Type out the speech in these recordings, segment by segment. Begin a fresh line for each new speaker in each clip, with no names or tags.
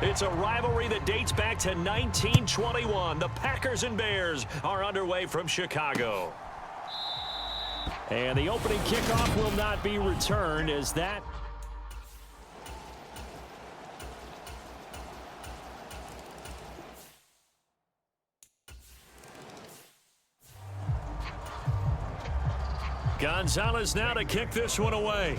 It's a rivalry that dates back to 1921. The Packers and Bears are underway from Chicago. And the opening kickoff will not be returned as that... Gonzalez now to kick this one away.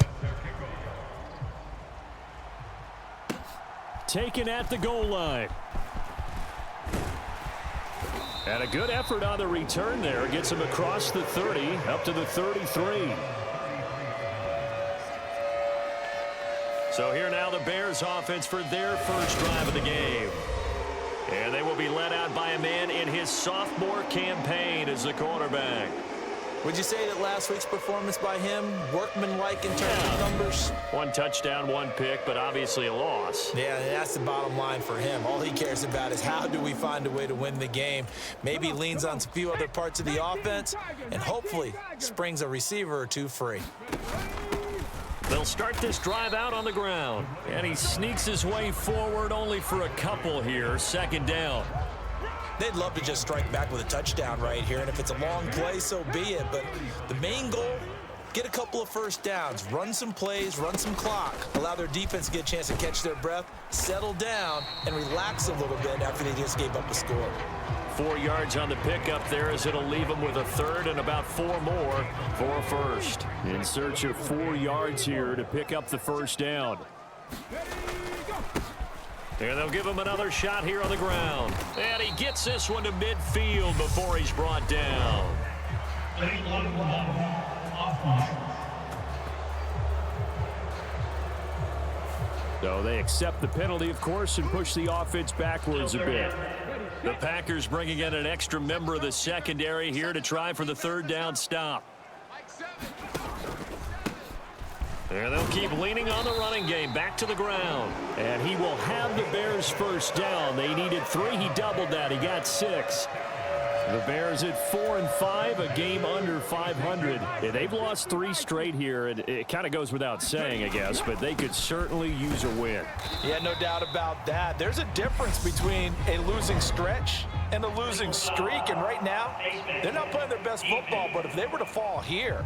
Taken at the goal line. And a good effort on the return there. Gets him across the 30, up to the 33. So here now the Bears offense for their first drive of the game. And they will be led out by a man in his sophomore campaign as the quarterback.
Would you say that last week's performance by him, workmanlike in terms of numbers?
1 touchdown, 1 pick, but obviously a loss.
Yeah, that's the bottom line for him. All he cares about is how do we find a way to win the game. Maybe leans on a few other parts of the offense, and hopefully springs a receiver or two free.
They'll start this drive out on the ground. And he sneaks his way forward only for a couple here. 2nd down.
They'd love to just strike back with a touchdown right here, and if it's a long play, so be it. But the main goal, get a couple of first downs, run some plays, run some clock, allow their defense to get a chance to catch their breath, settle down, and relax a little bit after they just gave up a score.
4 yards on the pickup there as it'll leave them with a 3rd and about 4 more for a first. In search of 4 yards here to pick up the first down. And they'll give him another shot here on the ground. And he gets this one to midfield before he's brought down. So they accept the penalty, of course, and push the offense backwards a bit. The Packers bringing in an extra member of the secondary here to try for the 3rd down stop. And they'll keep leaning on the running game back to the ground. And he will have the Bears first down. They needed 3. He doubled that. He got 6. The Bears at 4-5, a game under 500. Yeah, they've lost 3 straight here. And it kind of goes without saying, I guess, but they could certainly use a win.
Yeah, no doubt about that. There's a difference between a losing stretch and a losing streak. And right now, they're not playing their best football, but if they were to fall here,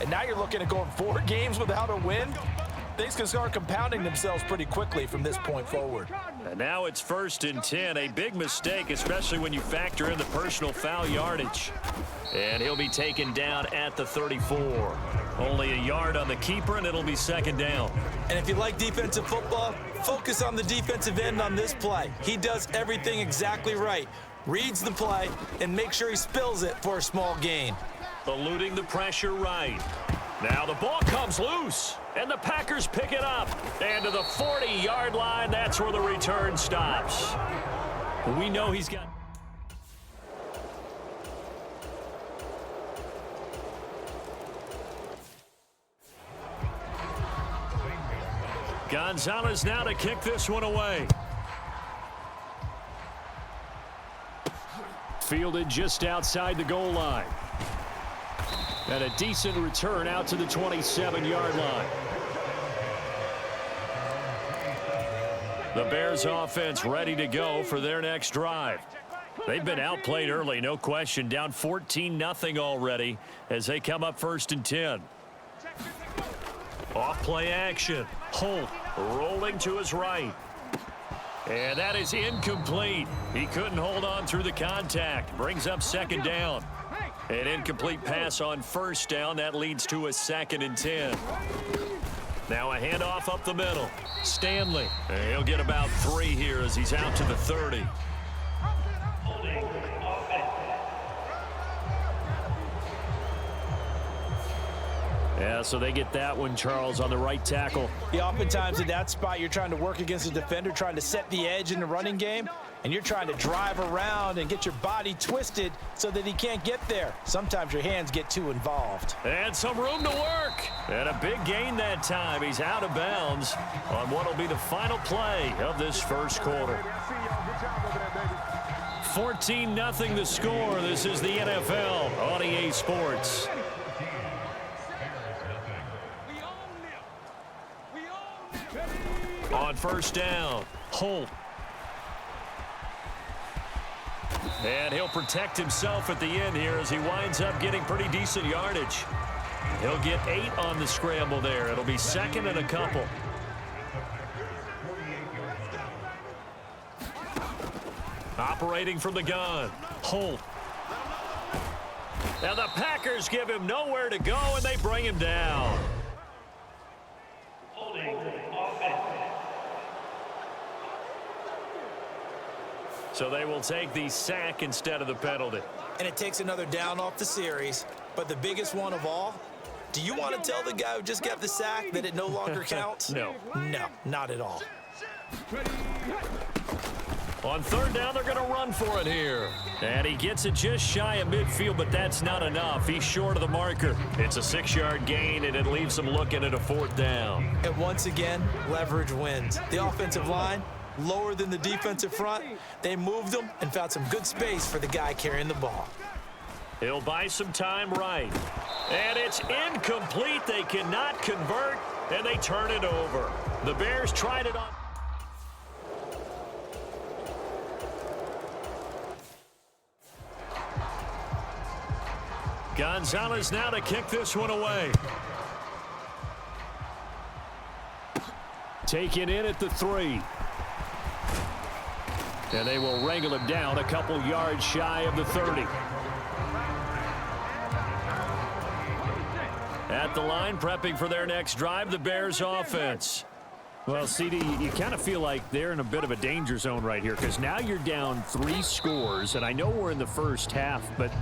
and now you're looking at going 4 games without a win, things can start compounding themselves pretty quickly from this point forward.
And now it's 1st and 10. A big mistake, especially when you factor in the personal foul yardage. And he'll be taken down at the 34. Only a yard on the keeper, and it'll be 2nd down.
And if you like defensive football, focus on the defensive end on this play. He does everything exactly right. Reads the play and makes sure he spills it for a small gain.
Eluding the pressure right. Now the ball comes loose, and the Packers pick it up. And to the 40-yard line, that's where the return stops. We know he's got... Gonzalez now to kick this one away. Fielded just outside the goal line. And a decent return out to the 27-yard line. The Bears offense ready to go for their next drive. They've been outplayed early, no question. Down 14-0 already as they come up 1st and 10. Off play action. Holt rolling to his right. And that is incomplete. He couldn't hold on through the contact. Brings up 2nd down. An incomplete pass on 1st down. That leads to a 2nd and 10. Now a handoff up the middle. Stanley. And he'll get about 3 here as he's out to the 30. Yeah, so they get that one, Charles, on the right tackle.
Yeah, oftentimes in that spot, you're trying to work against a defender, trying to set the edge in the running game, and you're trying to drive around and get your body twisted so that he can't get there. Sometimes your hands get too involved.
And some room to work. And a big gain that time. He's out of bounds on what will be the final play of this first quarter. 14-0 the score. This is the NFL on EA Sports. On 1st down, Holt And he'll protect himself at the end here as he winds up getting pretty decent yardage. He'll get 8 on the scramble there. It'll be second and a couple. Operating from the gun, Holt. Now the Packers give him nowhere to go, and they bring him down. So they will take the sack instead of the penalty.
And it takes another down off the series. But the biggest one of all, do you want to tell the guy who just got the sack that it no longer counts?
No.
No, not at all.
On third down, they're going to run for it here. And he gets it just shy of midfield, but that's not enough. He's short of the marker. It's a 6-yard gain, and it leaves him looking at a fourth down.
And once again, leverage wins. The offensive line, lower than the defensive front. They moved them and found some good space for the guy carrying the ball.
He'll buy some time right. And it's incomplete. They cannot convert, and they turn it over. The Bears tried it on. Gonzalez now to kick this one away. Taken in at the 3. And they will wrangle him down a couple yards shy of the 30. At the line, prepping for their next drive, the Bears offense. Well, CD, you kind of feel like they're in a bit of a danger zone right here because now you're down 3 scores, and I know we're in the first half, but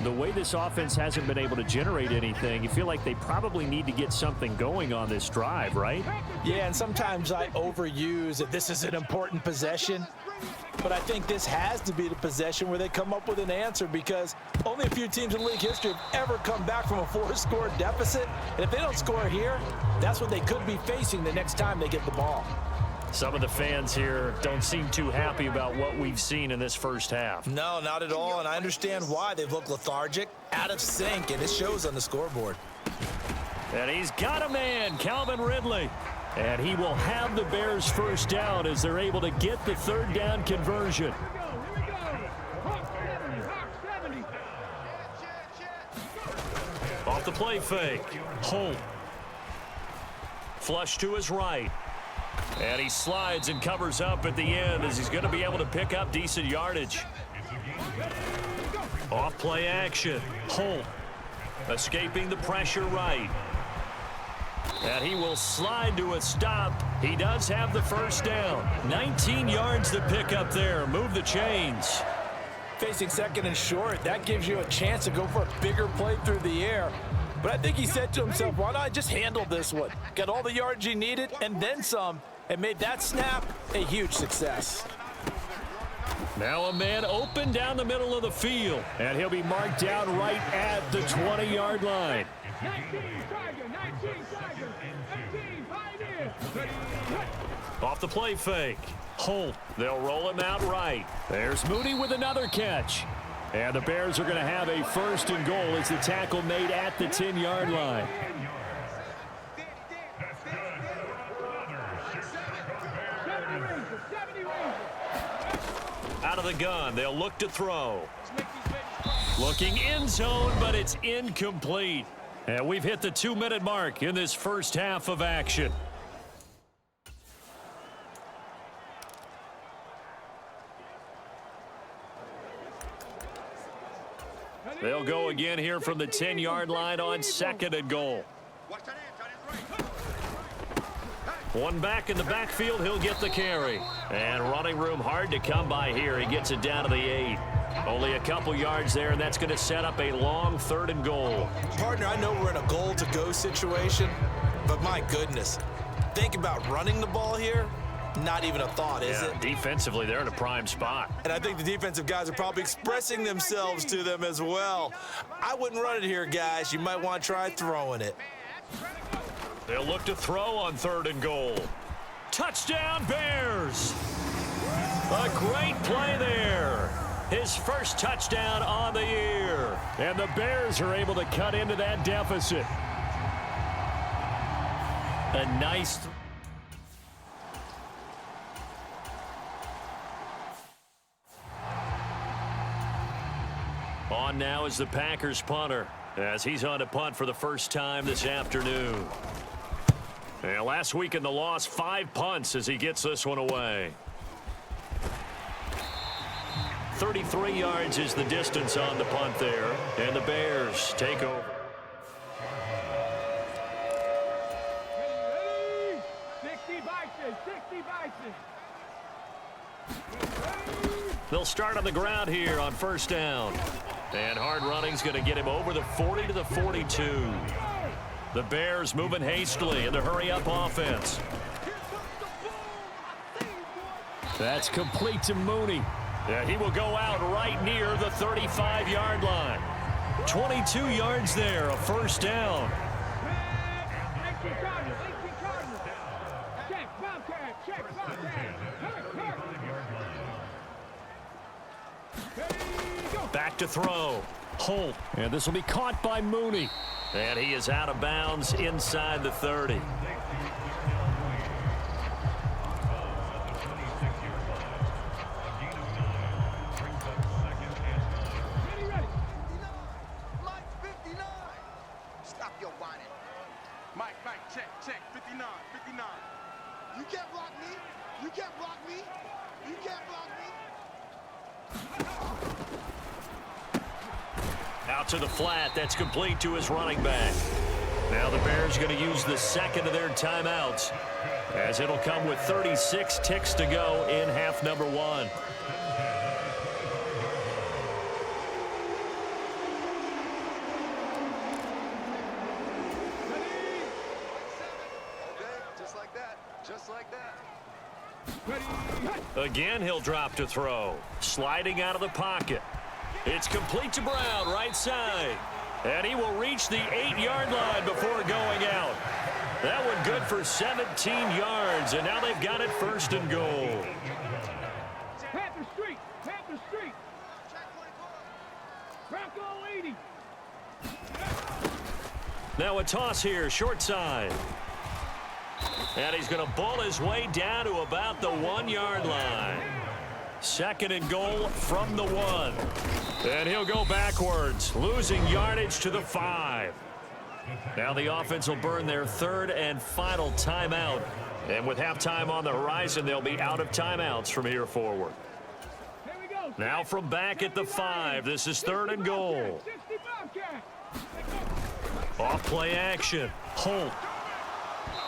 the way this offense hasn't been able to generate anything, you feel like they probably need to get something going on this drive, right?
Yeah, and sometimes I overuse that this is an important possession. But I think this has to be the possession where they come up with an answer because only a few teams in league history have ever come back from a 4-score deficit. And if they don't score here, that's what they could be facing the next time they get the ball.
Some of the fans here don't seem too happy about what we've seen in this first half.
No, not at all, and I understand why. They've looked lethargic, out of sync, and it shows on the scoreboard.
And he's got a man, Calvin Ridley. And he will have the Bears first down as they're able to get the third down conversion. Off the play fake, Holt. Flush to his right. And he slides and covers up at the end as he's going to be able to pick up decent yardage. Off play action, Holt. Escaping the pressure right. And he will slide to a stop. He does have the first down. 19 yards to pick up there. Move the chains.
Facing second and short, that gives you a chance to go for a bigger play through the air. But I think he said to himself, why not just handle this one? Got all the yards he needed and then some, and made that snap a huge success.
Now a man open down the middle of the field, and he'll be marked down right at the 20-yard line. Off the play fake, Holt. They'll roll him out right. There's Mooney with another catch. And the Bears are going to have a first and goal as the tackle made at the 10-yard line. Out of the gun, they'll look to throw. Looking end zone, but it's incomplete. And we've hit the 2-minute mark in this first half of action. They'll go again here from the 10-yard line on second and goal. One back in the backfield, he'll get the carry. And running room hard to come by here. He gets it down to the 8. Only a couple yards there, and that's going to set up a long third and goal.
Partner, I know we're in a goal-to-go situation, but my goodness, think about running the ball here. Not even a thought, is it?
Defensively, they're in a prime spot.
And I think the defensive guys are probably expressing themselves to them as well. I wouldn't run it here, guys. You might want to try throwing it.
They'll look to throw on third and goal. Touchdown, Bears! A great play there. His first touchdown on the year. And the Bears are able to cut into that deficit. A nice... On now is the Packers punter, as he's on to punt for the first time this afternoon. And last week in the loss, 5 punts as he gets this one away. 33 yards is the distance on the punt there, and the Bears take over. They'll start on the ground here on first down. And hard running's going to get him over the 40 to the 42. The Bears moving hastily in the hurry-up offense. That's complete to Mooney. Yeah, he will go out right near the 35-yard line. 22 yards there, a first down. Back to throw. Holt. And this will be caught by Mooney. And he is out of bounds inside the 30.
Stop your whining. Mike, check. 59. You can't block me. You can't block me. You can't block me.
Out to the flat. That's complete to his running back. Now the Bears going to use the second of their timeouts, as it'll come with 36 ticks to go in half number 1.
Just like that.
Again, he'll drop to throw. Sliding out of the pocket. It's complete to Brown, right side. And he will reach the 8-yard line before going out. That one good for 17 yards, and now they've got it first and goal.
Panther Street. Bronco 80.
Now a toss here, short side. And he's going to bull his way down to about the 1-yard line. Second and goal from the 1. And he'll go backwards, losing yardage to the 5. Now the offense will burn their third and final timeout. And with halftime on the horizon, they'll be out of timeouts from here forward. Now from back at the 5, this is third and goal. Off play action. Holt.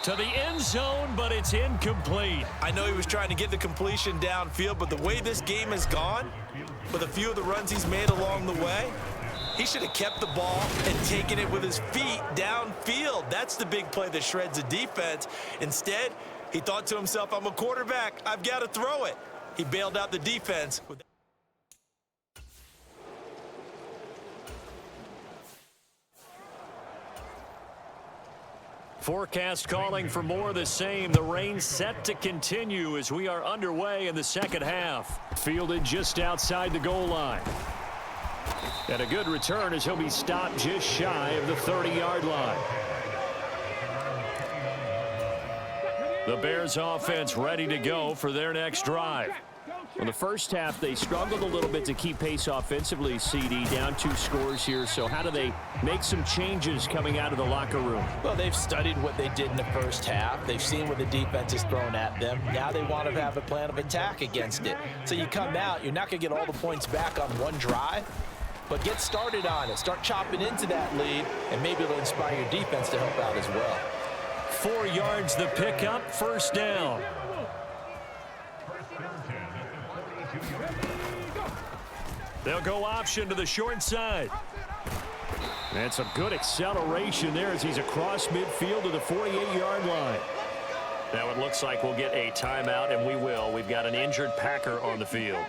To the end zone, but it's incomplete.
I know he was trying to get the completion downfield, but the way this game has gone, with a few of the runs he's made along the way, he should have kept the ball and taken it with his feet downfield. That's the big play that shreds the defense. Instead, he thought to himself, I'm a quarterback. I've got to throw it. He bailed out the defense.
Forecast calling for more of the same. The rain set to continue as we are underway in the second half. Fielded just outside the goal line. And a good return as he'll be stopped just shy of the 30-yard line. The Bears offense ready to go for their next drive.
In the first half, they struggled a little bit to keep pace offensively, CD, down 2 scores here. So how do they make some changes coming out of the locker room?
Well, they've studied what they did in the first half. They've seen what the defense has thrown at them. Now they want to have a plan of attack against it. So you come out, you're not going to get all the points back on one drive, but get started on it. Start chopping into that lead, and maybe it'll inspire your defense to help out as well.
4 yards the pickup, first down. They'll go option to the short side. And some good acceleration there as he's across midfield to the 48-yard line. Now it looks like we'll get a timeout, and we will. We've got an injured Packer on the field.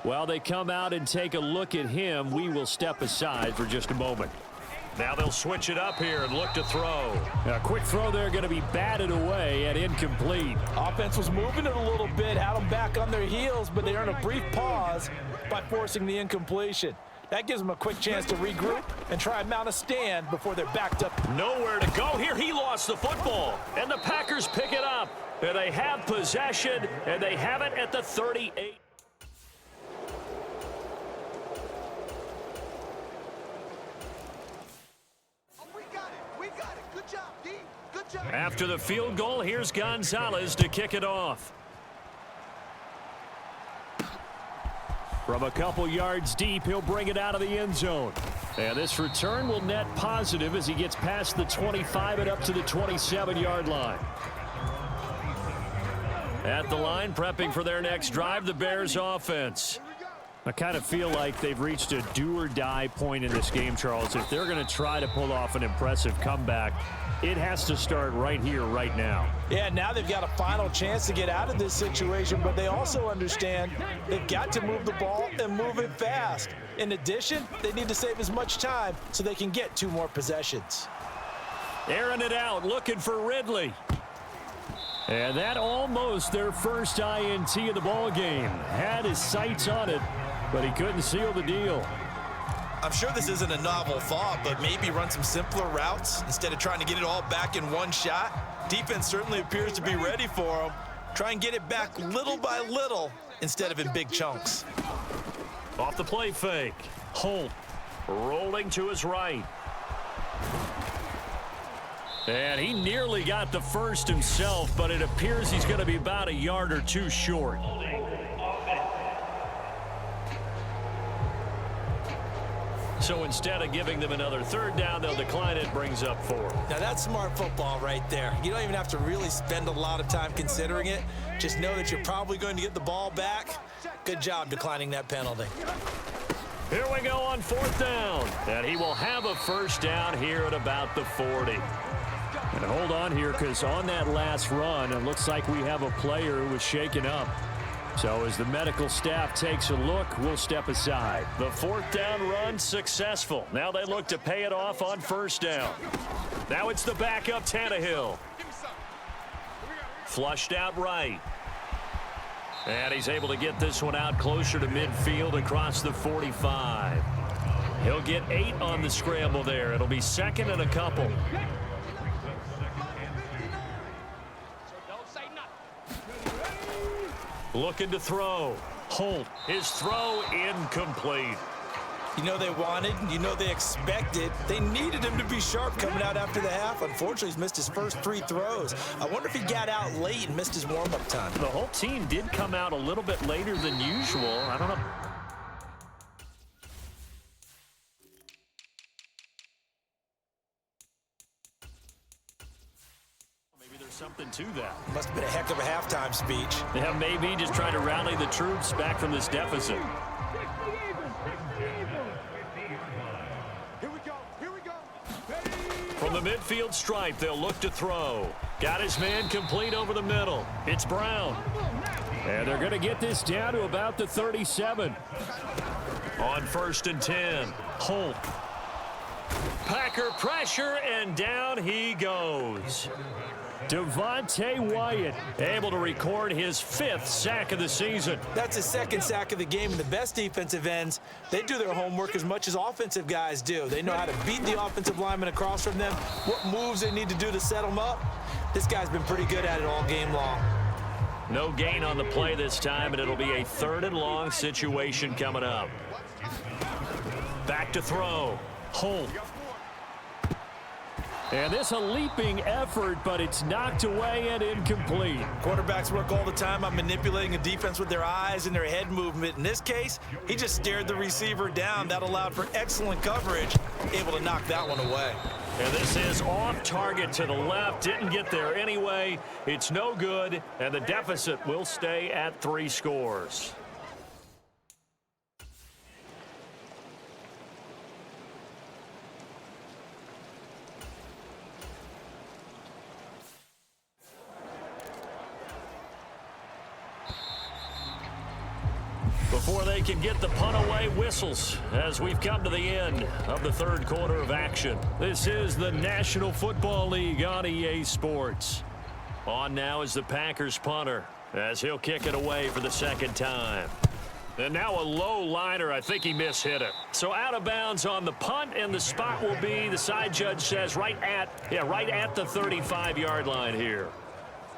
While they come out and take a look at him, we will step aside for just a moment.
Now they'll switch it up here and look to throw.
A quick throw there going to be batted away and incomplete.
Offense was moving it a little bit, had them back on their heels, but they earned a brief pause by forcing the incompletion. That gives them a quick chance to regroup and try and mount a stand before they're backed up.
Nowhere to go here. He lost the football, and the Packers pick it up. And they have possession, and they have it at the 38. After the field goal, here's Gonzalez to kick it off. From a couple yards deep, he'll bring it out of the end zone. And this return will net positive as he gets past the 25 and up to the 27-yard line. At the line, prepping for their next drive, the Bears offense. I kind of feel like they've reached a do-or-die point in this game, Charles. If they're going to try to pull off an impressive comeback, it has to start right here, right now.
Yeah, now they've got a final chance to get out of this situation, but they also understand they've got to move the ball and move it fast. In addition, they need to save as much time so they can get 2 more possessions.
Airing it out, looking for Ridley. And that almost their first INT of the ball game. Had his sights on it, but he couldn't seal the deal.
I'm sure this isn't a novel thought, but maybe run some simpler routes instead of trying to get it all back in one shot. Defense certainly appears to be ready for him. Try and get it back little by little instead of in big chunks.
Off the play fake. Holt rolling to his right. And he nearly got the first himself, but it appears he's going to be about a yard or 2 short. So instead of giving them another 3rd down, they'll decline it, brings up 4.
Now that's smart football right there. You don't even have to really spend a lot of time considering it. Just know that you're probably going to get the ball back. Good job declining that penalty.
Here we go on 4th down. And he will have a first down here at about the 40. And hold on here, because on that last run, it looks like we have a player who was shaken up. So as the medical staff takes a look, we'll step aside. The 4th down run successful. Now they look to pay it off on 1st down. Now it's the backup Tannehill. Flushed out right. And he's able to get this one out closer to midfield across the 45. He'll get 8 on the scramble there. It'll be 2nd and a couple. Looking to throw. Holt, his throw incomplete.
You know they wanted, you know they expected. They needed him to be sharp coming out after the half. Unfortunately, he's missed his first 3 throws. I wonder if he got out late and missed his warm-up time.
The whole team did come out a little bit later than usual. I don't know. Something to that.
Must have been a heck of a halftime speech.
Yeah, maybe just trying to rally the troops back from this deficit.
Here we go. Here we go.
From the midfield stripe, they'll look to throw. Got his man complete over the middle. It's Brown. And they're going to get this down to about the 37. On 1st and 10, Holt. Packer pressure, and down he goes. Devontae Wyatt able to record his 5th sack of the season.
That's his 2nd sack of the game. And the best defensive ends, they do their homework as much as offensive guys do. They know how to beat the offensive lineman across from them, what moves they need to do to set them up. This guy's been pretty good at it all game long.
No gain on the play this time, and it'll be a 3rd and long situation coming up. Back to throw. Holt. And this a leaping effort, but it's knocked away and incomplete.
Quarterbacks work all the time on manipulating a defense with their eyes and their head movement. In this case, he just stared the receiver down. That allowed for excellent coverage, able to knock that one away.
And this is off target to the left. Didn't get there anyway. It's no good, and the deficit will stay at 3 scores. Before they can get the punt away, whistles as we've come to the end of the 3rd quarter of action. This is the National Football League on EA Sports. On now is the Packers punter as he'll kick it away for the 2nd time. And now a low liner. I think he mishit it. So out of bounds on the punt, and the spot will be, the side judge says, right at the 35-yard line here.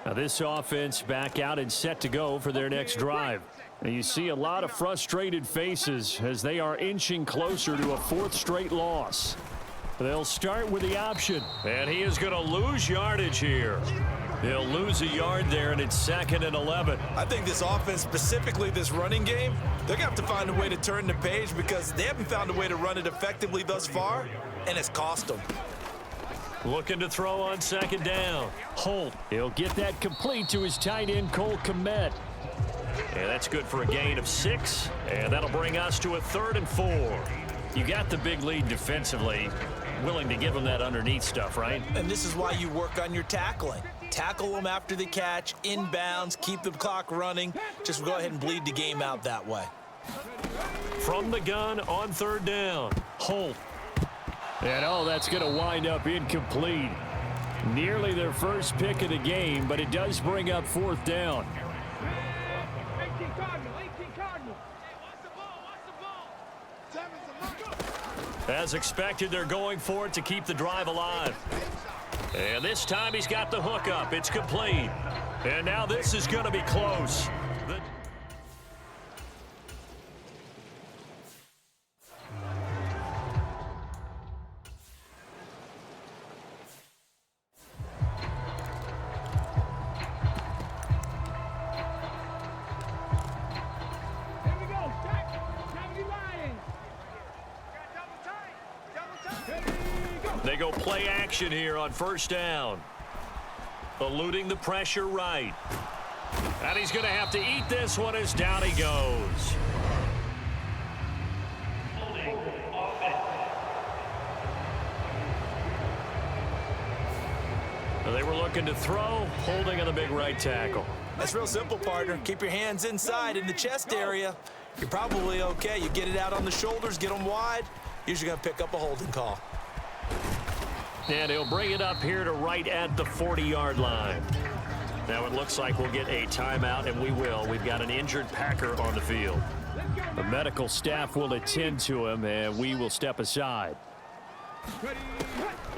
Now this offense back out and set to go for their next drive. And you see a lot of frustrated faces as they are inching closer to a 4th straight loss. They'll start with the option, and he is going to lose yardage here. He'll lose a yard there, and it's 2nd and 11.
I think this offense, specifically this running game, they're going to have to find a way to turn the page because they haven't found a way to run it effectively thus far, and it's cost them.
Looking to throw on 2nd down. Holt.
He'll get that complete to his tight end, Cole Kmet.
And that's good for a gain of 6, and that'll bring us to a 3rd and 4. You got the big lead defensively. Willing to give them that underneath stuff, right?
And this is why you work on your tackling. Tackle them after the catch, inbounds, keep the clock running. Just go ahead and bleed the game out that way.
From the gun on 3rd down. Holt.
And that's going to wind up incomplete. Nearly their first pick of the game, but it does bring up 4th down.
18 Cardinal, 18 Cardinal.
As expected, they're going for it to keep the drive alive. And this time he's got the hook up. It's complete. And now this is going to be close.
Here we go. Stack. Time to be lying.
They go play action here on 1st down. Eluding the pressure right. And he's going to have to eat this one as down he goes. They were looking to throw, holding on the big right tackle.
That's real simple, partner. Keep your hands inside in the chest area. You're probably okay. You get it out on the shoulders, get them wide. Usually going to pick up a holding call.
And he'll bring it up here to right at the 40-yard line. Now it looks like we'll get a timeout, and we will. We've got an injured Packer on the field.
The medical staff will attend to him, and we will step aside.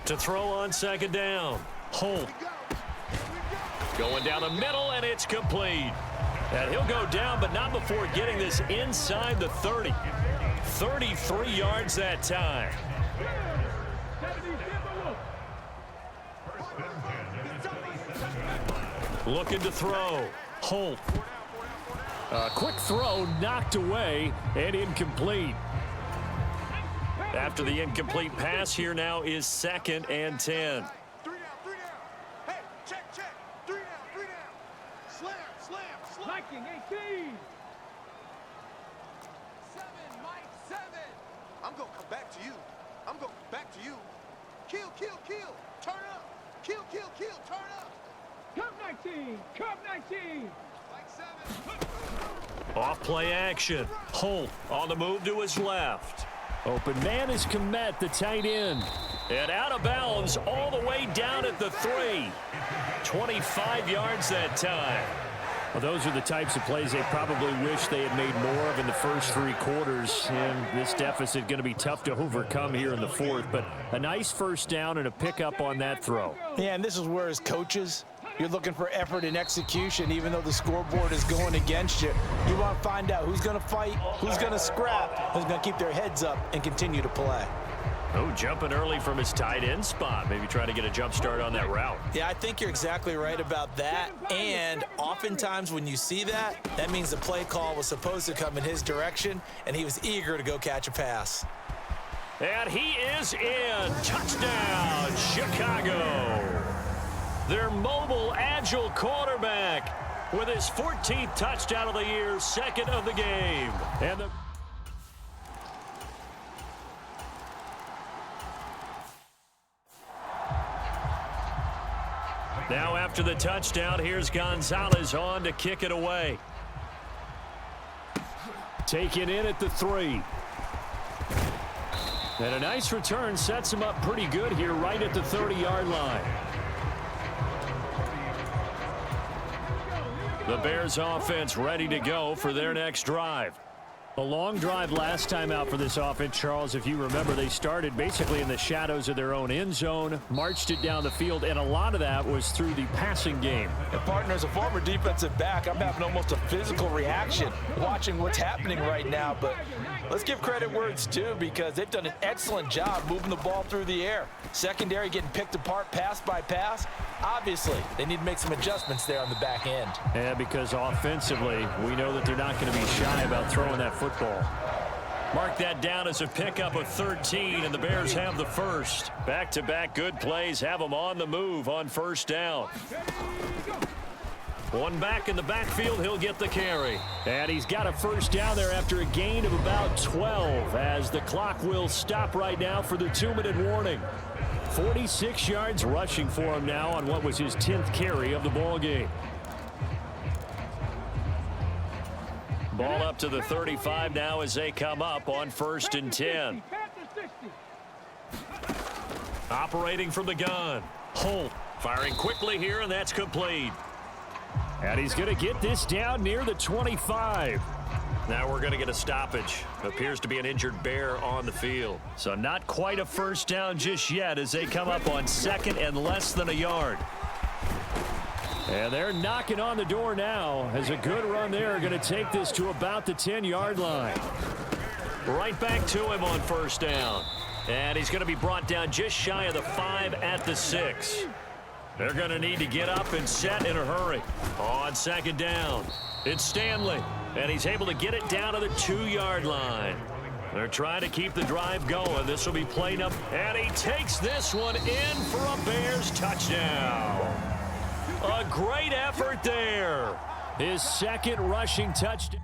To throw on 2nd down. Holt. Going down the middle, and it's complete. And he'll go down, but not before getting this inside the 30. 33 yards that time. Looking to throw. Holt.
A quick throw knocked away and incomplete.
After the incomplete pass, here now is 2nd and 10.
3 down. Hey, check. 3 down. Slam.
Viking 18.
7, Mike, 7. I'm going to come back to you. Kill. Turn up. Kill. Turn up.
Cup 19. Cup 19.
Like 7.
Off play action. Holt on the move to his left.
Open man is Kmet, the tight end.
And out of bounds all the way down at the 3. 25 yards that time.
Well, those are the types of plays they probably wish they had made more of in the first 3 quarters. And this deficit going to be tough to overcome here in the 4th. But a nice first down and a pickup on that throw.
Yeah, and this is where as coaches, you're looking for effort and execution, even though the scoreboard is going against you. You want to find out who's going to fight, who's going to scrap, who's going to keep their heads up and continue to play.
Oh, jumping early from his tight end spot. Maybe trying to get a jump start on that route.
Yeah, I think you're exactly right about that. And oftentimes when you see that, that means the play call was supposed to come in his direction, and he was eager to go catch a pass.
And he is in. Touchdown, Chicago. Their mobile, agile quarterback with his 14th touchdown of the year, 2nd of the game. And now after the touchdown, here's Gonzalez on to kick it away.
Taken in at the 3. And a nice return sets him up pretty good here right at the 30-yard line.
The Bears offense ready to go for their next drive.
A long drive last time out for this offense, Charles. If you remember, they started basically in the shadows of their own end zone, marched it down the field, and a lot of that was through the passing game.
And partner, as a former defensive back, I'm having almost a physical reaction watching what's happening right now. But Let's give credit where it's due because they've done an excellent job moving the ball through the air. Secondary getting picked apart pass by pass. Obviously, they need to make some adjustments there on the back end.
Yeah, because offensively, we know that they're not going to be shy about throwing that football.
Mark that down as a pickup of 13, and the Bears have the first. Back-to-back good plays have them on the move on first down. One back in the backfield, he'll get the carry.
And he's got a first down there after a gain of about 12 as the clock will stop right now for the 2-minute warning. 46 yards rushing for him now on what was his 10th carry of the ball game.
Ball up to the 35 now as they come up on 1st and 10. Operating from the gun. Holt firing quickly here, and that's complete.
And he's going to get this down near the 25.
Now we're going to get a stoppage. Appears to be an injured Bear on the field.
So not quite a first down just yet as they come up on 2nd and less than a yard. And they're knocking on the door now as a good run there going to take this to about the 10-yard line.
Right back to him on first down. And he's going to be brought down just shy of the 5 at the 6. They're going to need to get up and set in a hurry. On 2nd down, it's Stanley. And he's able to get it down to the 2-yard line. They're trying to keep the drive going. This will be played up. And he takes this one in for a Bears touchdown. A great effort there.
His 2nd rushing touchdown.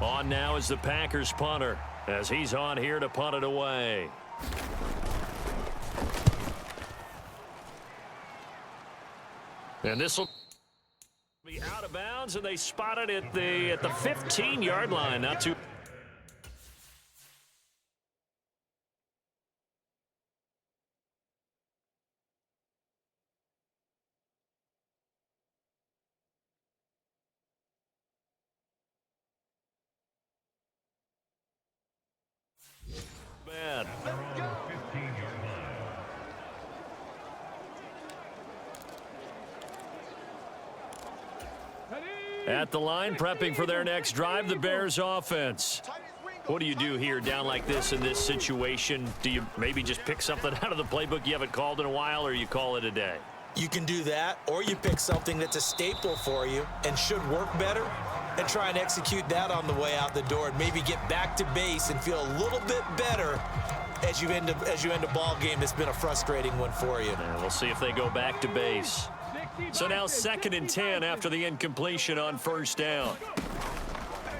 On now is the Packers punter as he's on here to punt it away. And this will be out of bounds, and they spot it at the 15-yard line. Not too bad. At the line, prepping for their next drive, the Bears offense. What do you do here down like this in this situation? Do you maybe just pick something out of the playbook you haven't called in a while, or you call it a day?
You can do that, or you pick something that's a staple for you and should work better and try and execute that on the way out the door and maybe get back to base and feel a little bit better as you end a ball game that's been a frustrating one for you.
And we'll see if they go back to base. So now 2nd and 10 after the incompletion on first down.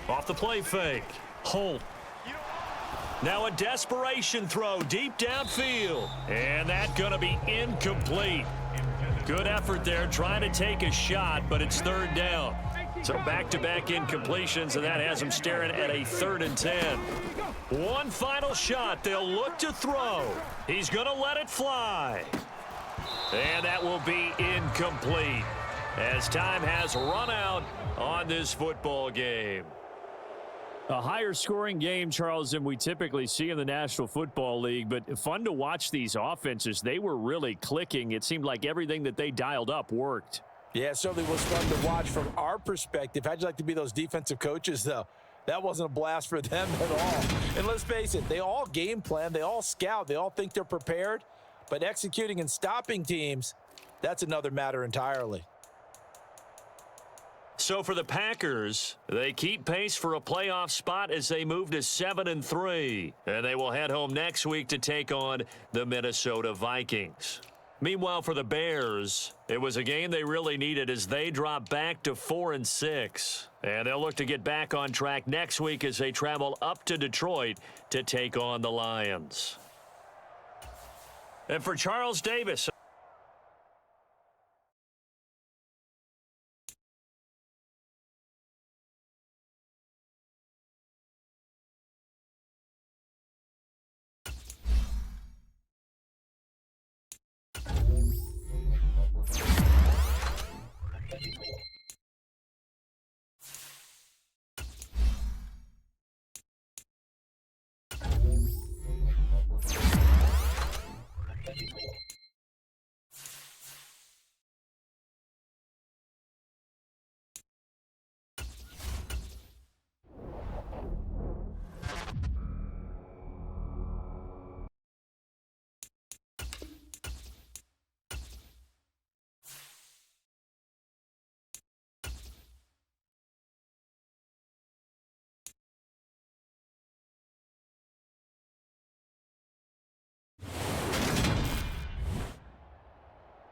Off the play fake. Holt. Now a desperation throw deep downfield. And that's going to be incomplete. Good effort there trying to take a shot, but it's 3rd down. So back-to-back incompletions, and that has them staring at a 3rd and 10. One final shot. They'll look to throw. He's going to let it fly. And that will be incomplete as time has run out on this football game.
A higher scoring game, Charles, than we typically see in the National Football League, but fun to watch these offenses. They were really clicking. It seemed like everything that they dialed up worked.
Yeah, it certainly was fun to watch from our perspective. How'd you like to be those defensive coaches, though? That wasn't a blast for them at all. And let's face it, they all game plan, they all scout, they all think they're prepared. But executing and stopping teams, that's another matter entirely.
So for the Packers, they keep pace for a playoff spot as they move to 7-3. And they will head home next week to take on the Minnesota Vikings. Meanwhile, for the Bears, it was a game they really needed as they drop back to 4-6. And they'll look to get back on track next week as they travel up to Detroit to take on the Lions. And for Charles Davis,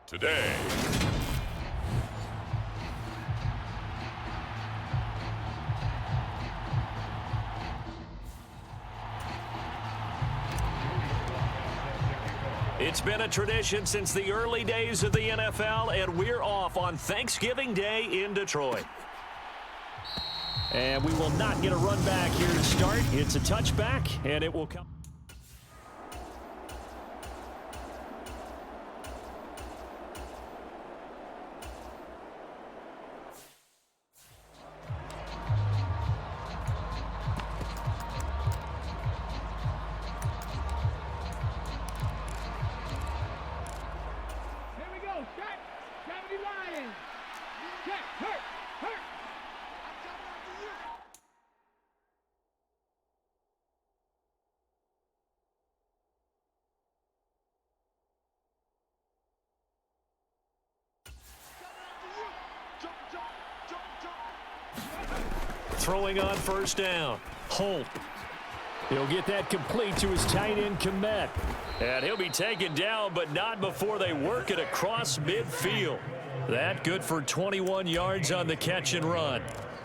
today.
It's been a tradition since the early days of the NFL, and we're off on Thanksgiving Day in Detroit.
And we will not get a run back here to start. It's a touchback, and it will come.
Throwing on first down. Holt.
He'll get that complete to his tight end, Komet.
And he'll be taken down, but not before they work it across midfield. That good for 21 yards on the catch and run.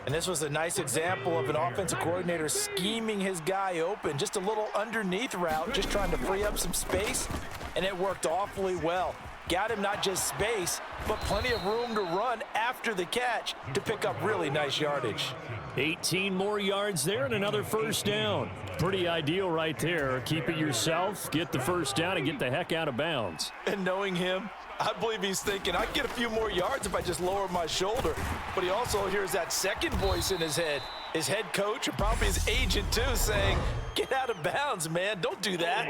And this was a nice example of an offensive coordinator scheming his guy open. Just a little underneath route, just trying to free up some space, and it worked awfully well. Got him not just space, but plenty of room to run after the catch to pick up really nice yardage.
18 more yards there and another first down. Pretty ideal right there. Keep it yourself, get the first down, and get the heck out of bounds.
And knowing him, I believe he's thinking, I can get a few more yards if I just lower my shoulder. But he also hears that second voice in his head, his head coach and probably his agent too, saying, get out of bounds, man. Don't do that.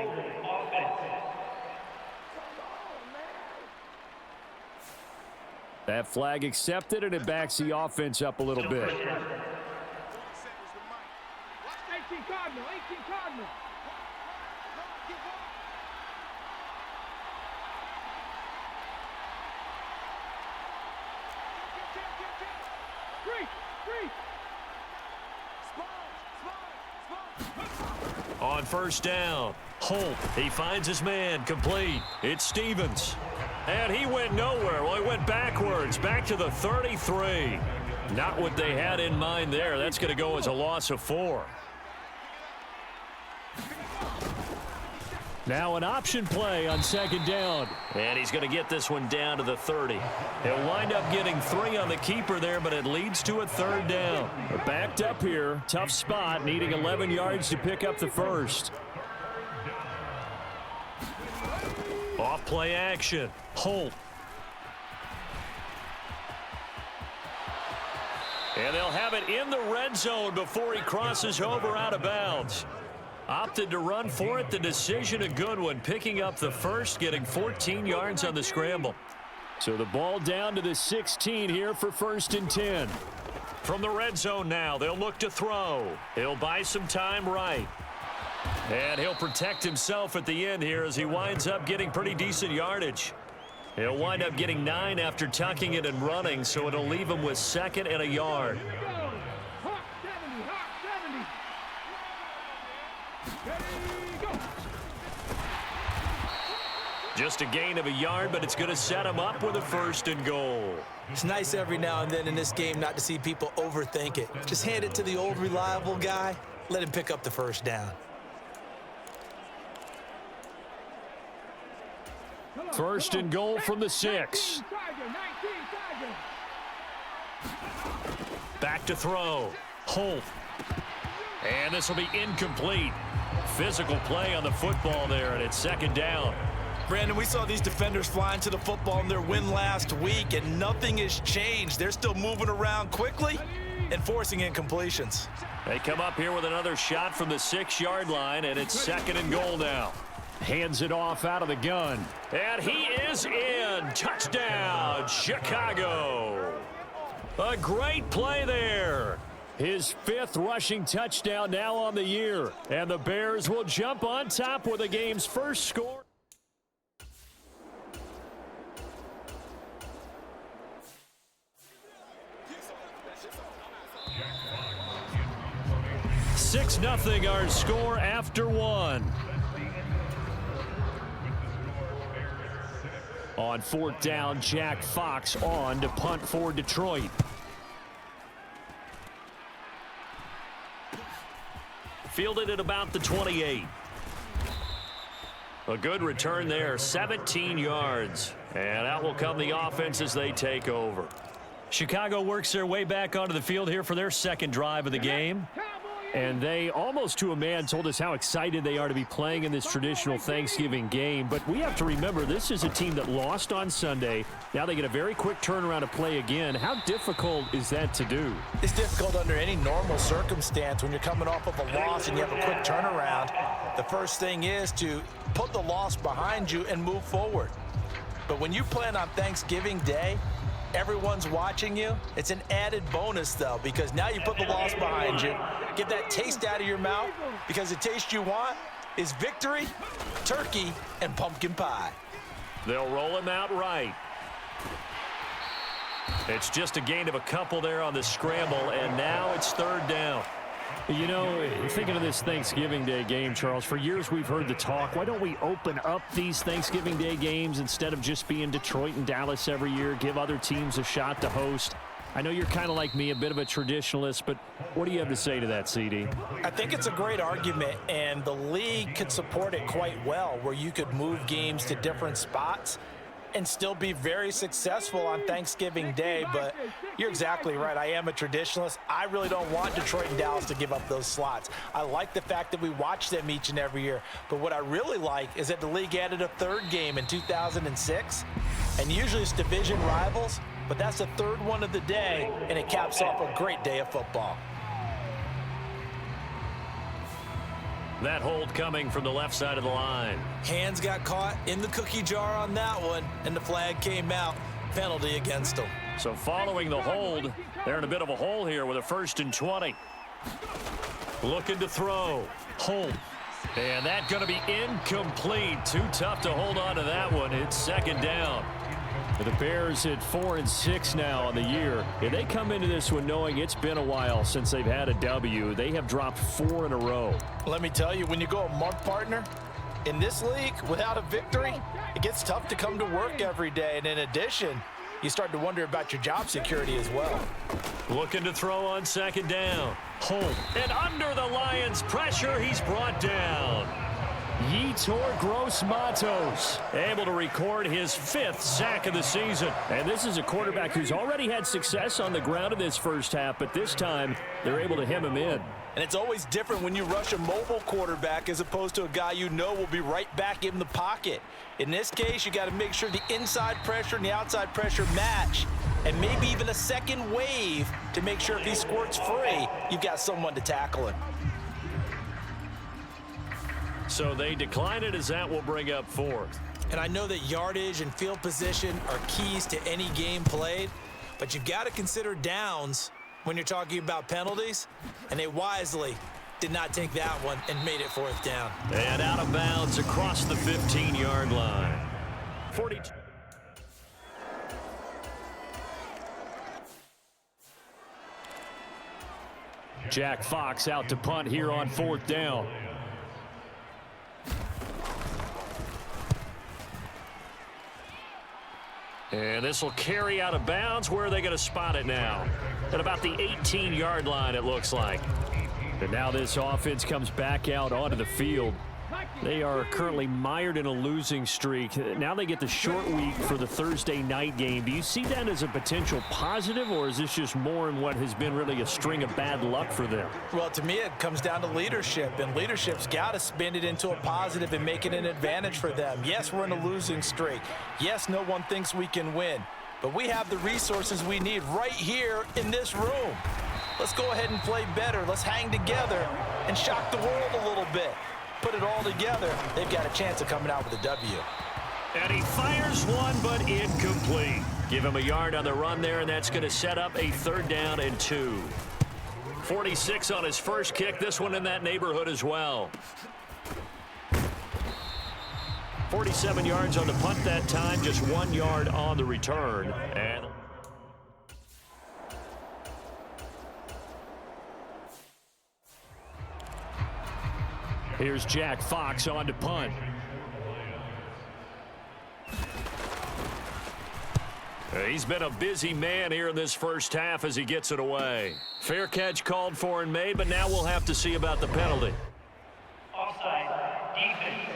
That flag accepted, and it backs the offense up a little bit.
18 Cardinal, 18 Cardinal.
On first down, Holt. He finds his man, complete. It's Stevens. And he went nowhere. Well, he went backwards, back to the 33. Not what they had in mind there. That's going to go as a loss of 4.
Now an option play on second down.
And he's going to get this one down to the 30. He'll wind up getting 3 on the keeper there, but it leads to a third down.
They're backed up here. Tough spot, needing 11 yards to pick up the first.
Off play action. Holt. And they'll have it in the red zone before he crosses over out of bounds. Opted to run for it. The decision a good one. Picking up the first, getting 14 yards on the scramble.
So the ball down to the 16 here for 1st and 10.
From the red zone now, they'll look to throw. He'll buy some time right. And he'll protect himself at the end here as he winds up getting pretty decent yardage. He'll wind up getting 9 after tucking it and running, so it'll leave him with 2nd and a yard. Just a gain of a yard, but it's going to set him up with a 1st and goal.
It's nice every now and then in this game not to see people overthink it. Just hand it to the old reliable guy. Let him pick up the first down.
1st and goal from the 6.
Back to throw. Holt. And this will be incomplete. Physical play on the football there, and it's 2nd down.
Brandon, we saw these defenders flying to the football in their win last week, and nothing has changed. They're still moving around quickly and forcing incompletions.
They come up here with another shot from the 6-yard line, and it's 2nd and goal now.
Hands it off out of the gun.
And he is in. Touchdown, Chicago. A great play there.
His 5th rushing touchdown now on the year. And the Bears will jump on top with the game's first score.
Six 0 our score after 1.
On 4th down, Jack Fox on to punt for Detroit.
Fielded at about the 28. A good return there, 17 yards. And out will come the offense as they take over.
Chicago works their way back onto the field here for their second drive of the game. And they, almost to a man, told us how excited they are to be playing in this traditional Thanksgiving game. But we have to remember, this is a team that lost on Sunday. Now they get a very quick turnaround to play again. How difficult is that to do?
It's difficult under any normal circumstance when you're coming off of a loss and you have a quick turnaround. The first thing is to put the loss behind you and move forward. But when you plan on Thanksgiving Day, everyone's watching you. It's an added bonus, though, because now you put the loss behind you. Get that taste out of your mouth, because the taste you want is victory, turkey, and pumpkin pie.
They'll roll him out right. It's just a gain of a couple there on the scramble, and now it's 3rd down.
You know, thinking of this Thanksgiving Day game, Charles, for years we've heard the talk, why don't we open up these Thanksgiving Day games instead of just being Detroit and Dallas every year, give other teams a shot to host? I know you're kind of like me, a bit of a traditionalist, but what do you have to say to that, CD?
I think it's a great argument, and the league could support it quite well, where you could move games to different spots and still be very successful on Thanksgiving Day. But you're exactly right. I am a traditionalist. I really don't want Detroit and Dallas to give up those slots. I like the fact that we watch them each and every year. But what I really like is that the league added a 3rd game in 2006. And usually it's division rivals, but that's the 3rd one of the day, and it caps off a great day of football.
That hold coming from the left side of the line.
Hands got caught in the cookie jar on that one, and the flag came out. Penalty against them.
So following the hold, they're in a bit of a hole here with a 1st and 20. Looking to throw. Hold. And that's going to be incomplete. Too tough to hold on to that one. It's 2nd down.
The Bears at 4-6 now on the year. And they come into this one knowing it's been a while since they've had a W. They have dropped 4 in a row.
Let me tell you, when you go a month partner, in this league, without a victory, it gets tough to come to work every day. And in addition, you start to wonder about your job security as well.
Looking to throw on 2nd down. Hold. And under the Lions' pressure, he's brought down.
Yetur Gross-Matos
able to record his 5th sack of the season.
And this is a quarterback who's already had success on the ground in this first half, but this time they're able to hem him in.
And it's always different when you rush a mobile quarterback as opposed to a guy you know will be right back in the pocket. In this case, you got to make sure the inside pressure and the outside pressure match, and maybe even a second wave to make sure if he squirts free, you've got someone to tackle him.
So they decline it as that will bring up 4th.
And I know that yardage and field position are keys to any game played, but you've got to consider downs when you're talking about penalties, and they wisely did not take that one and made it 4th down.
And out of bounds across the 15-yard line. 42.
Jack Fox out to punt here on 4th down.
And this will carry out of bounds. Where are they going to spot it now? At about the 18-yard line, it looks like.
And now this offense comes back out onto the field. They are currently mired in a losing streak. Now they get the short week for the Thursday night game. Do you see that as a potential positive, or is this just more in what has been really a string of bad luck for them?
Well, to me, it comes down to leadership, and leadership's got to spin it into a positive and make it an advantage for them. Yes, we're in a losing streak. Yes, no one thinks we can win, but we have the resources we need right here in this room. Let's go ahead and play better. Let's hang together and shock the world a little bit. Put it all together, they've got a chance of coming out with a W.
And he fires one, but incomplete. Give him a yard on the run there, and that's going to set up a 3rd down and 2. 46 on his first kick. This one in that neighborhood as well. 47 yards on the punt that time, just 1 yard on the return. And
here's Jack Fox on to punt.
He's been a busy man here in this first half as he gets it away. Fair catch called for and made, but now we'll have to see about the penalty.
Offside, defense.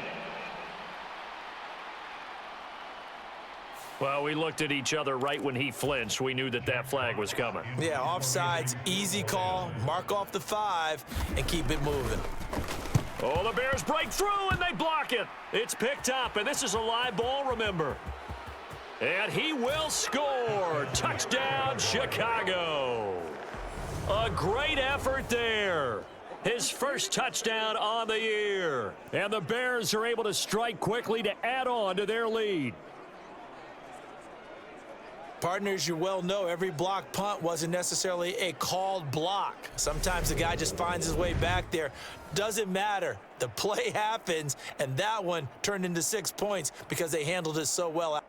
Well, we looked at each other right when he flinched. We knew that that flag was coming.
Yeah, offsides, easy call. Mark off the 5 and keep it moving.
Oh, the Bears break through and they block it. It's picked up, and this is a live ball, remember. And he will score. Touchdown, Chicago. A great effort there. His first touchdown on the year. And the Bears are able to strike quickly to add on to their lead.
Partners, you well know every block punt wasn't necessarily a called block. Sometimes the guy just finds his way back there. Doesn't matter. The play happens, and that one turned into 6 points because they handled it so well.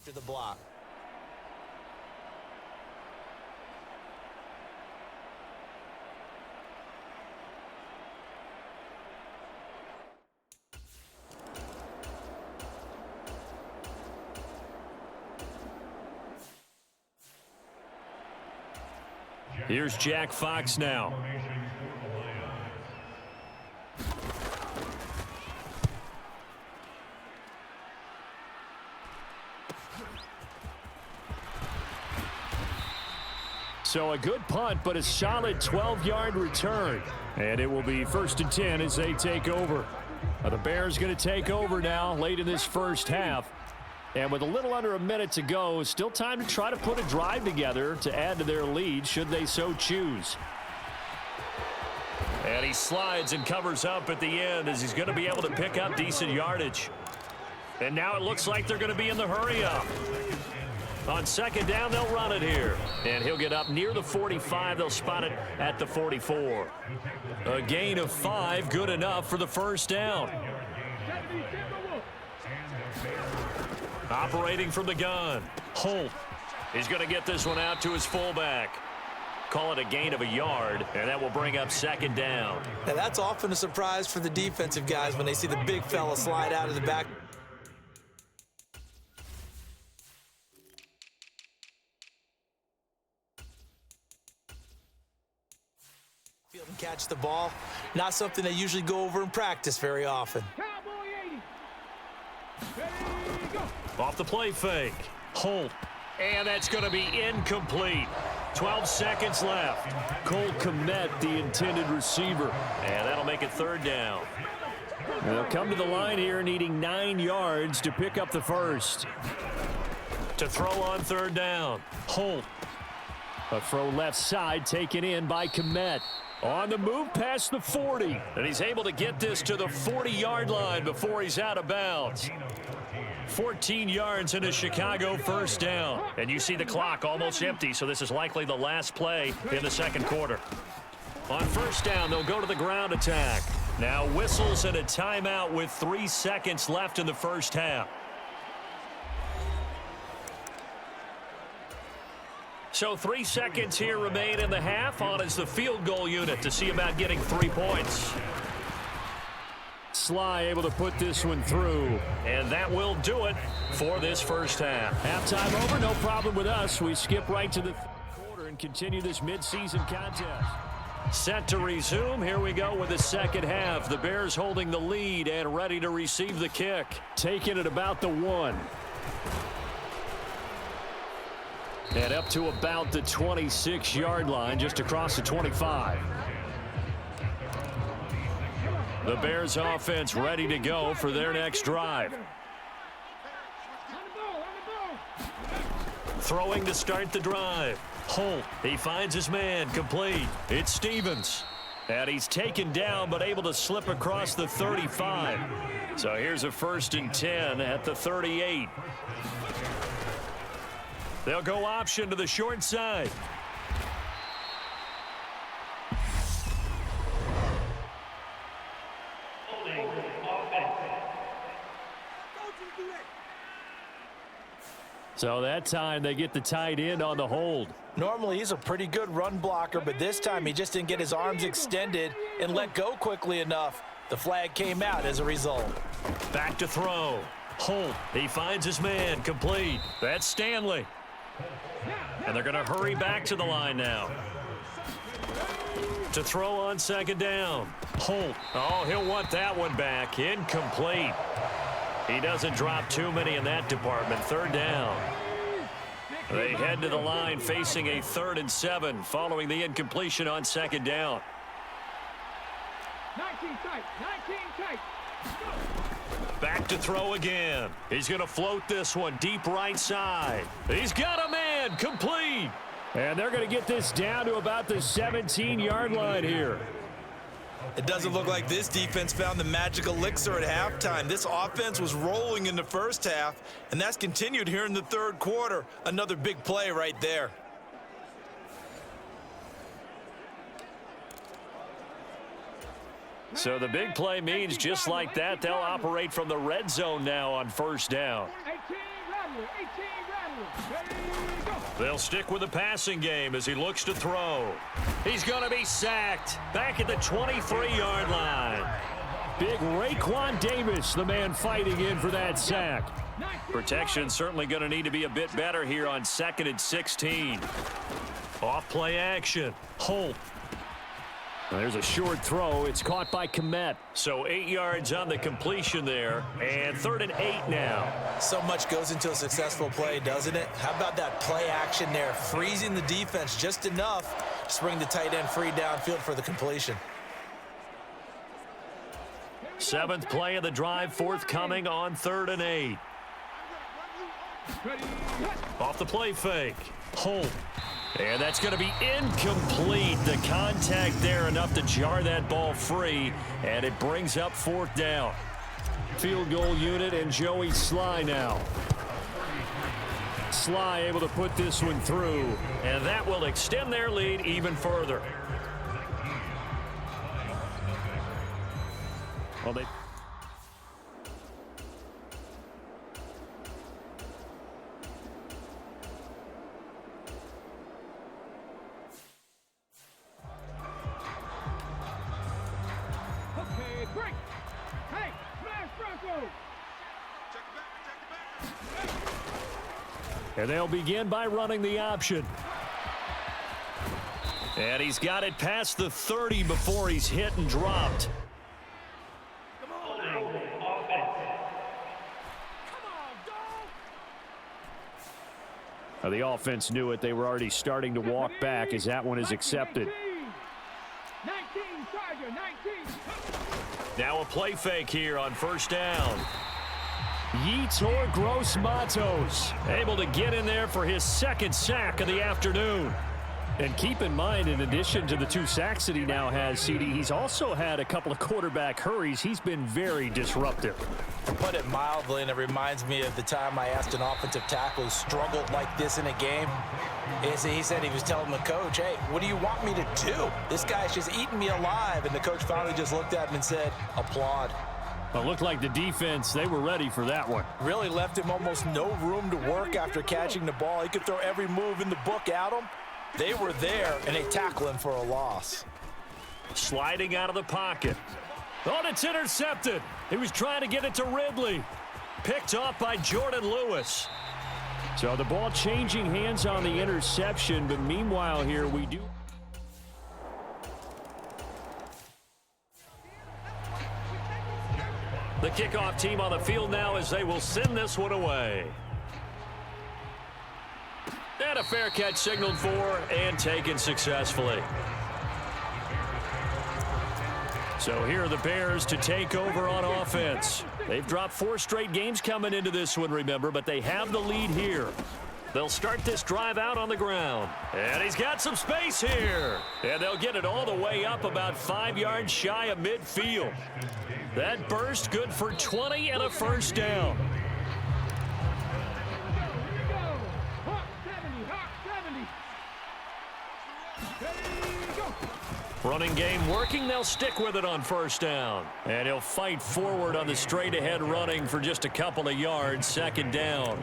To the block.
Here's Jack Fox now. So a good punt, but a solid 12-yard return. And it will be 1st and 10 as they take over. The Bears going to take over now late in this first half. And with a little under a minute to go, still time to try to put a drive together to add to their lead should they so choose. And he slides and covers up at the end as he's going to be able to pick up decent yardage. And now it looks like they're going to be in the hurry up. On 2nd down, they'll run it here. And he'll get up near the 45. They'll spot it at the 44. A gain of 5, good enough for the first down. Operating from the gun, Holt. He's going to get this one out to his fullback. Call it a gain of a yard, and that will bring up 2nd down.
Now that's often a surprise for the defensive guys when they see the big fella slide out of the back. And catch the ball. Not something they usually go over in practice very often.
Off the play fake. Holt. And that's going to be incomplete. 12 seconds left. Cole Kmet, the intended receiver. And that'll make it 3rd down. They'll come to the line here needing 9 yards to pick up the first. To throw on 3rd down. Holt. A throw left side taken in by Kmet. On the move past the 40. And he's able to get this to the 40-yard line before he's out of bounds. 14 yards into Chicago 1st down. And you see the clock almost empty, so this is likely the last play in the 2nd quarter. On 1st down, they'll go to the ground attack. Now whistles and a timeout with 3 seconds left in the first half. So 3 seconds here remain in the half. On is the field goal unit to see about getting 3 points. Sly able to put this one through. And that will do it for this first half. Halftime over, no problem with us. We skip right to the quarter.
and continue this midseason contest.
Set to resume. Here we go with the second half. The Bears holding the lead and ready to receive the kick.
Taking it about the 1.
And up to about the 26-yard line, just across the 25. The Bears offense ready to go for their next drive. Throwing to start the drive. Holt, he finds his man, complete. It's Stevens. And he's taken down but able to slip across the 35. So here's a 1st and 10 at the 38. They'll go option to the short side.
So that time they get the tight end on the hold.
Normally he's a pretty good run blocker, but this time he just didn't get his arms extended and let go quickly enough. The flag came out as a result.
Back to throw. Holt, he finds his man, complete. That's Stanley. And they're going to hurry back to the line now. To throw on second down. Holt, oh, he'll want that one back. Incomplete. He doesn't drop too many in that department. 3rd down. They head to the line facing a 3rd and 7 following the incompletion on second down.
19 tight, 19 tight.
Back to throw again. He's going to float this one deep right side. He's got a man, complete.
And they're going to get this down to about the 17-yard line here.
It doesn't look like this defense found the magic elixir at halftime. This offense was rolling in the first half, and that's continued here in the 3rd quarter. Another big play right there.
So the big play means just like that, they'll operate from the red zone now on 1st down.
18 Rattler, 18 Rattler. Ready, go.
They'll stick with the passing game as he looks to throw. He's going to be sacked back at the 23-yard line.
Big Raekwon Davis, the man fighting in for that sack.
Protection certainly going to need to be a bit better here on 2nd and 16. Off play action. Holt.
There's a short throw. It's caught by Komet.
So 8 yards on the completion there, and 3rd and 8 now.
So much goes into a successful play, doesn't it? How about that play action there, freezing the defense just enough to bring the tight end free downfield for the completion.
7th play of the drive forthcoming on 3rd and 8. Off the play fake. Holt. And that's going to be incomplete. The contact there enough to jar that ball free, and it brings up 4th down.
Field goal unit and Joey Sly now. Sly able to put this one through.
And that will extend their lead even further.
Well, they...
Okay, break. Hey, smash Bronco.
And they'll begin by running the option.
And he's got it past the 30 before he's hit and dropped.
The offense knew it. They were already starting to walk back as that one is accepted.
19, Charger, 19.
Now a play fake here on 1st down.
Yetur Gross-Matos
Able to get in there for his 2nd sack of the afternoon.
And keep in mind, in addition to the 2 sacks that he now has, CD, he's also had a couple of quarterback hurries. He's been very disruptive.
To put it mildly, and it reminds me of the time I asked an offensive tackle who struggled like this in a game. He said he was telling the coach, hey, what do you want me to do? This guy's just eating me alive. And the coach finally just looked at him and said, applaud.
Well, it looked like the defense, they were ready for that one.
Really left him almost no room to work after catching the ball. He could throw every move in the book at him. They were there, and they tackle him for a loss.
Sliding out of the pocket. Oh, it's intercepted. He was trying to get it to Ridley. Picked off by Jordan Lewis.
So the ball changing hands on the interception, but meanwhile here we do.
The kickoff team on the field now as they will send this one away. And a fair catch signaled for and taken successfully. So here are the Bears to take over on offense. They've dropped 4 straight games coming into this one, remember, but they have the lead here. They'll start this drive out on the ground. And he's got some space here. And they'll get it all the way up about 5 yards shy of midfield. That burst good for 20 and a first down. Running game working. They'll stick with it on first down. And he'll fight forward on the straight-ahead running for just a couple of yards. Second down.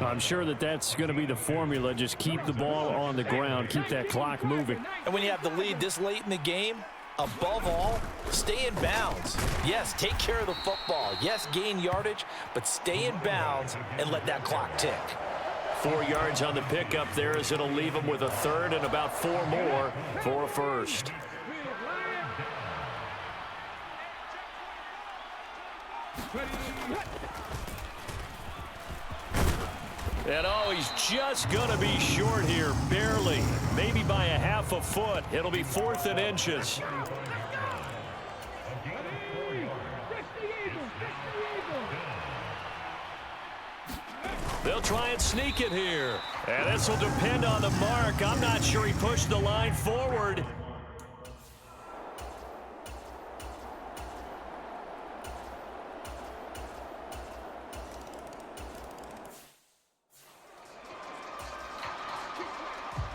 I'm sure that's going to be the formula. Just keep the ball on the ground. Keep that clock moving.
And when you have the lead this late in the game, above all, stay in bounds. Yes, take care of the football. Yes, gain yardage, but stay in bounds and let that clock tick.
4 yards on the pickup there as it'll leave them with a third and about 4 more for a first. And oh, he's just going to be short here, barely. Maybe by a half a foot. It'll be 4th and inches. They'll try and sneak it here. And this will depend on the mark. I'm not sure he pushed the line forward.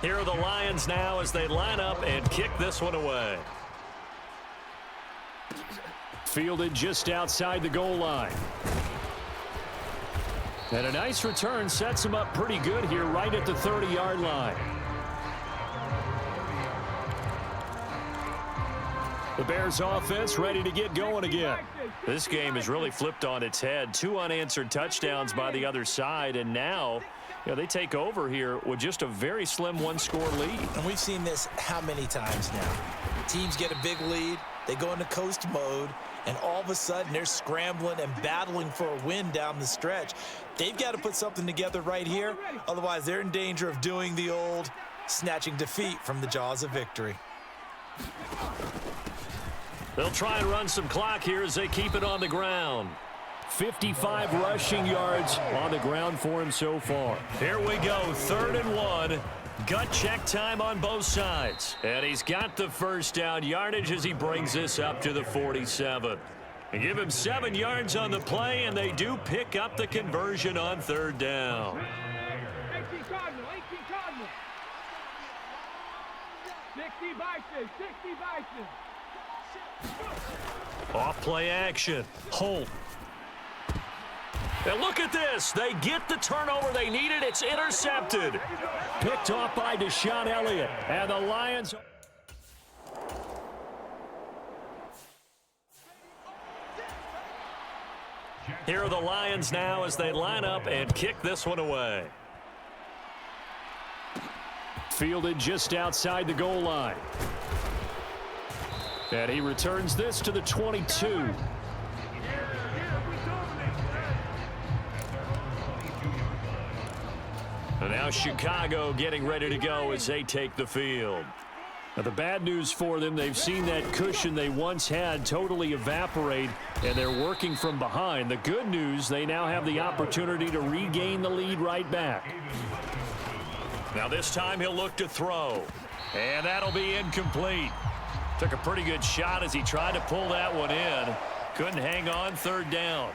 Here are the Lions now as they line up and kick this one away.
Fielded just outside the goal line. And a nice return sets him up pretty good here right at the 30-yard line. The Bears offense ready to get going again. This game is really flipped on its head. 2 unanswered touchdowns by the other side, and now they take over here with just a very slim 1-score lead.
And we've seen this how many times now? Teams get a big lead, they go into coast mode, and all of a sudden they're scrambling and battling for a win down the stretch. They've got to put something together right here, otherwise they're in danger of doing the old snatching defeat from the jaws of victory.
They'll try and run some clock here as they keep it on the ground.
55 rushing yards on the ground for him so far.
Here we go, 3rd and 1. Gut check time on both sides. And he's got the first down yardage as he brings this up to the 47. And give him 7 yards on the play, and they do pick up the conversion on 3rd down.
18 Cardinal, 18 Cardinal. 60 Bison, 60 Bison.
Off play action. Holt. And look at this. They get the turnover they needed. It's intercepted.
Picked off by Deshaun Elliott. And the Lions.
Here are the Lions now as they line up and kick this one away.
Fielded just outside the goal line. And he returns this to the 22.
And now Chicago getting ready to go as they take the field.
Now the bad news for them, they've seen that cushion they once had totally evaporate, and they're working from behind. The good news, they now have the opportunity to regain the lead right back.
Now this time he'll look to throw. And that'll be incomplete. Took a pretty good shot as he tried to pull that one in. Couldn't hang on, 3rd down.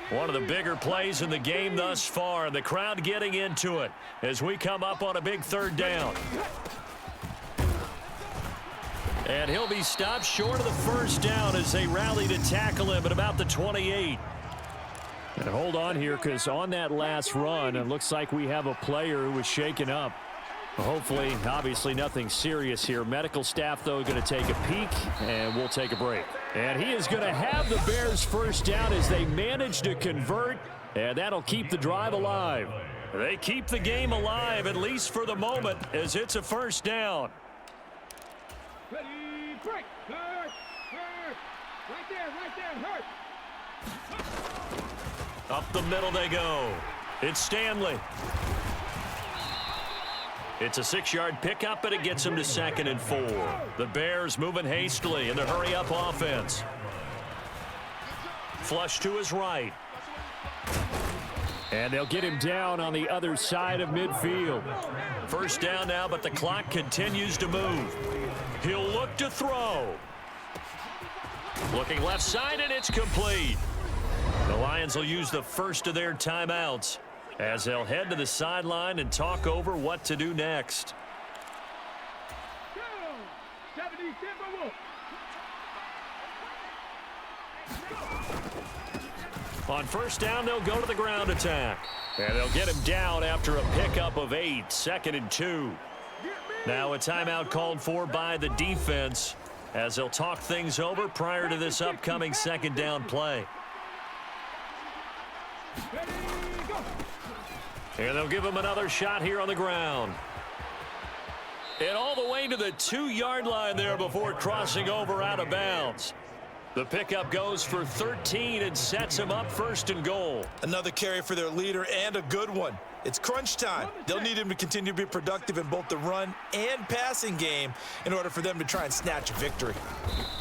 One of the bigger plays in the game thus far. The crowd getting into it as we come up on a big 3rd down. And he'll be stopped short of the first down as they rally to tackle him at about the 28.
And hold on here, because on that last run, it looks like we have a player who was shaken up. Hopefully, obviously nothing serious here. Medical staff, though, going to take a peek, and we'll take a break. And he is going to have the Bears first down as they manage to convert And that'll keep the drive alive.
They keep the game alive, at least for the moment, as it's a first down.
Ready, break. Hurt. Right there, hurt.
Up the middle they go. It's Stanley. It's a 6-yard pickup, and it gets him to 2nd and 4. The Bears moving hastily in the hurry-up offense. Flush to his right.
And they'll get him down on the other side of midfield.
First down now, but the clock continues to move. He'll look to throw. Looking left side, and it's complete. The Lions will use the first of their timeouts as they'll head to the sideline and talk over what to do next. On first down, they'll go to the ground attack. And they'll get him down after a pickup of 8, 2nd and 2. Now a timeout called for by the defense as they'll talk things over prior to this upcoming 2nd down play. And they'll give him another shot here on the ground. And all the way to the 2-yard line there before crossing over out of bounds. The pickup goes for 13 and sets him up 1st and goal.
Another carry for their leader, and a good one. It's crunch time. They'll need him to continue to be productive in both the run and passing game in order for them to try and snatch a victory.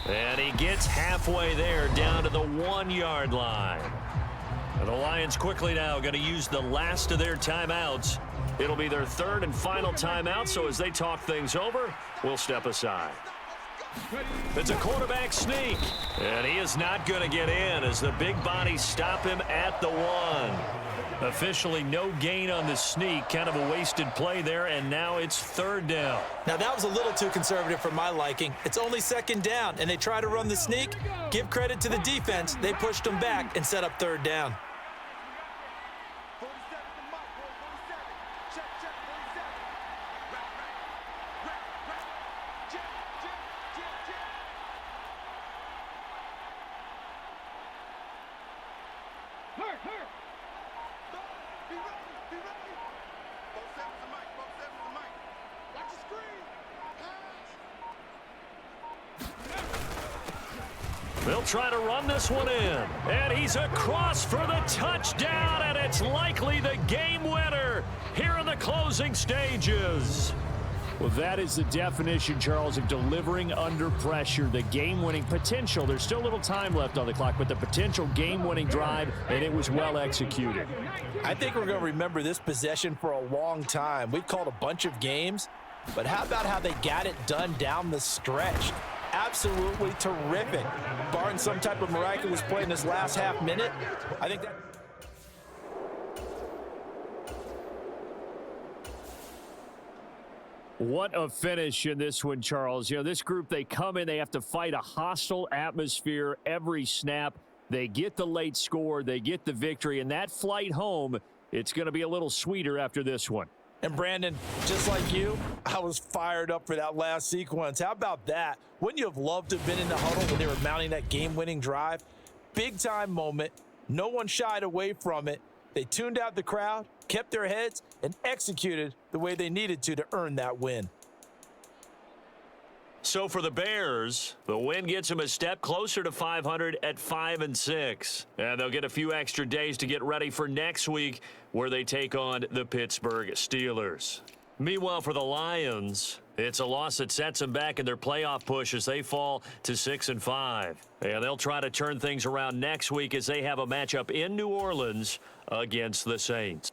And he gets halfway there down to the 1-yard line. And the Lions quickly now going to use the last of their timeouts. It'll be their 3rd and final timeout, so as they talk things over, we'll step aside. It's a quarterback sneak, and he is not going to get in as the big bodies stop him at the 1. Officially no gain on the sneak, kind of a wasted play there, and now it's 3rd down.
Now that was a little too conservative for my liking. It's only 2nd down, and they try to run the sneak. Give credit to the defense. They pushed them back and set up 3rd down.
They'll try to run this one in. And he's across for the touchdown, and it's likely the game winner here in the closing stages.
Well, that is the definition, Charles, of delivering under pressure. The game-winning potential. There's still a little time left on the clock, but the potential game-winning drive, and it was well executed.
I think we're going to remember this possession for a long time. We've called a bunch of games, but how about how they got it done down the stretch? Absolutely terrific. Barring some type of miraculous play in this last half minute, I think that...
What a finish in this one, Charles. You know, this group, they come in, they have to fight a hostile atmosphere every snap. They get the late score, they get the victory, and that flight home, it's going to be a little sweeter after this one.
And Brandon, just like you, I was fired up for that last sequence. How about that? Wouldn't you have loved to have been in the huddle when they were mounting that game-winning drive? Big-time moment. No one shied away from it. They tuned out the crowd, kept their heads, and executed the way they needed to earn that win.
So for the Bears, the win gets them a step closer to 500 at 5-6. And they'll get a few extra days to get ready for next week where they take on the Pittsburgh Steelers. Meanwhile, for the Lions, it's a loss that sets them back in their playoff push as they fall to 6-5. And they'll try to turn things around next week as they have a matchup in New Orleans against the Saints.